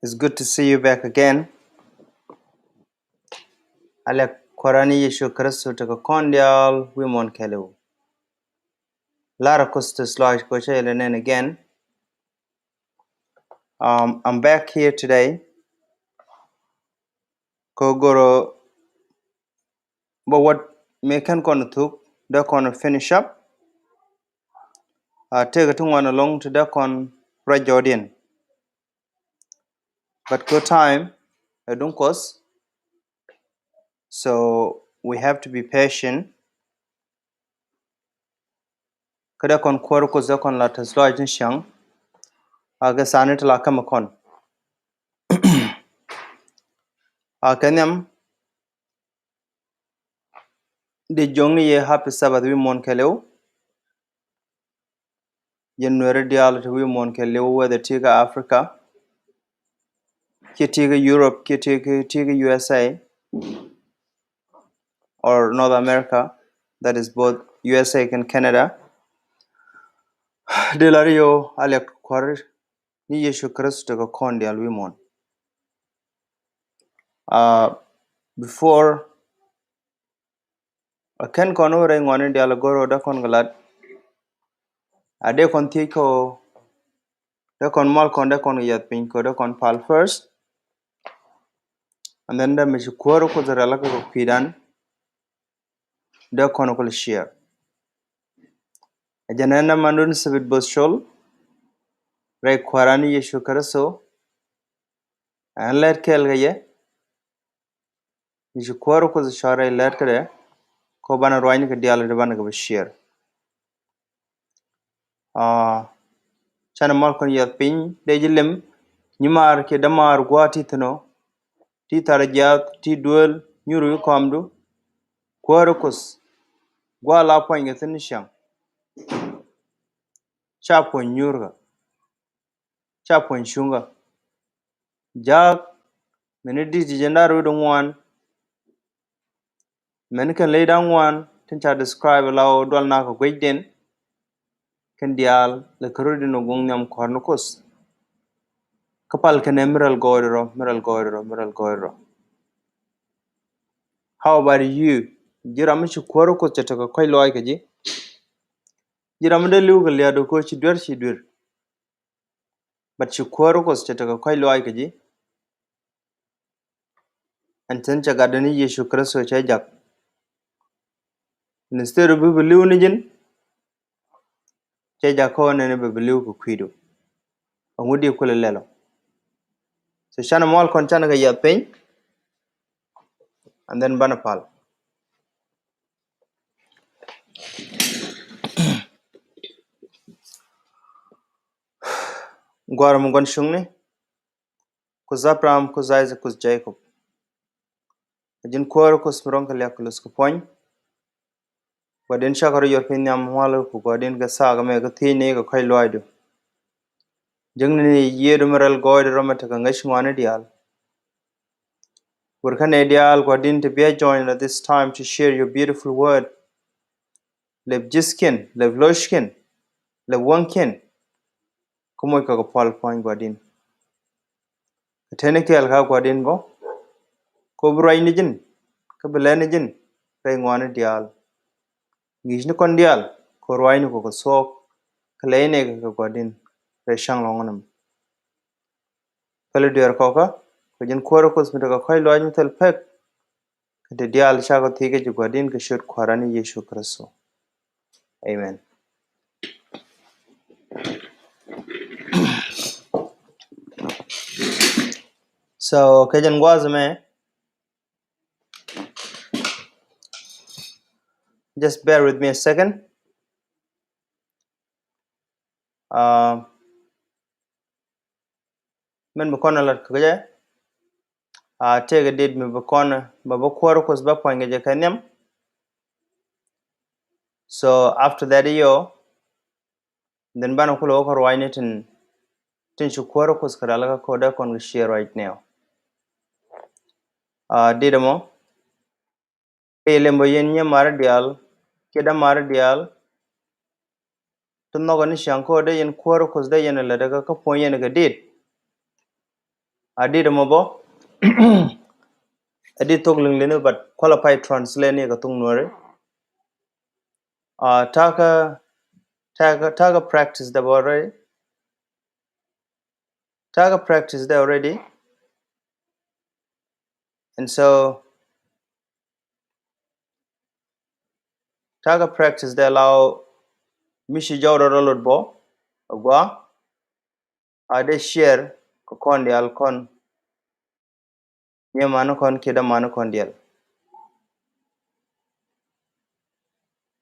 It's good to see you back again. Alek korani Yeshu Kristo taka kondial wimon kelu. Lara kustus loish koche again. I'm back here today. Kogoro, but what me can kono tuk, da kono finish up. Take a one along to da kon rɛwdɛ. But go time, I don't cost. So we have to be patient. Kada kon kwaro ko za kon latas loish nshang. Aga sanit la kamakon. Kenyam de jongi ye happy Sabbath we mon keleu. Yen nwere diaal to we mon keleu whether tiga Africa, tiga Europe, tiga USA, or North America, that is both USA and Canada. De lario alek kwar ni Yeshu Kristo ko kondial we mon. Before ken kono re ngone dial goro da kon galad. Ade kon tiko da kon mal kon da kon yat pin ko da kon pal first. And then the Mishukoro ko the relaka ko pidan da kon ko share. Ajanana mandun sabit boshol re kwarani Yeshu Kristo and let kel gaye Mishukoro ko the share let kare ko bana roini ka dial de bana ko share. Chana mal kon yat pin de jilim nyimar ke damar gwati tno ti tarajat ti duel nyuru komdu kwarokos gwa la poinga tin shang chapon nyurga chapon shunga jak menedi jendaro do one men can lay down one tin cha describe law dol na ko gweden kan dial le korodi no gonyam kornokos kapal kan emerald goidro. How about you? Jiram shi koroko chata ko koy loy kaji jiram de lugal ya do ko shi dur but shi koroko chata ko koy loy kaji and tan cha gadani Yeshu Kristo cha jak instead of believe ni jin cha jako ne be believe ko kwido angudi ko lelo so shana mol kon chana ga yapin and then banapal gwaram gon shungne ko Abraham ko Isaac ko Jacob ajin kor ko smron ka yakulus ko point wadin shakaro yorpin yam wala ko godin ga saga me ga thine ga kai loido jengni yedo meral goid romata ga ngashwane dial Workane dial godin to be joined at this time to share your beautiful word lev jiskin lev loshkin lev wankin kumoy ka pal point godin teneke al ga godin bo ko bro ni jin ka belani jin re ngwane dial ngishni kon dial ko roini ko sok kleine ga godin re shang longonam pele der ko ka ko jin koro ko smita ka khoy loaj mitel pek de dial shago thike ji godin ka shot kharani Yeshu Kristo. Amen. So kajan gwazme just bear with me a second. Men bukona lat kaje take a date me bukona babakoro kos ba poinga je kanyam. So after that yo then bana kulo ko roine tin shukoro kos kadalaga koda kon share right now. Didamo lembo yenya mar dial keda mar dial tunno gani shanko de yen koro kos de yen la daga ka poyen ga date Adi the mobo. Adi talk lingline but qualified translate ni katung nuare. Taga practice the already. Taga practice there already. And so Taga practice they allow Mishi Jawra Rolod Bo Agua. They share ko kon dial kon. Nye mano kon kida mano kon dial.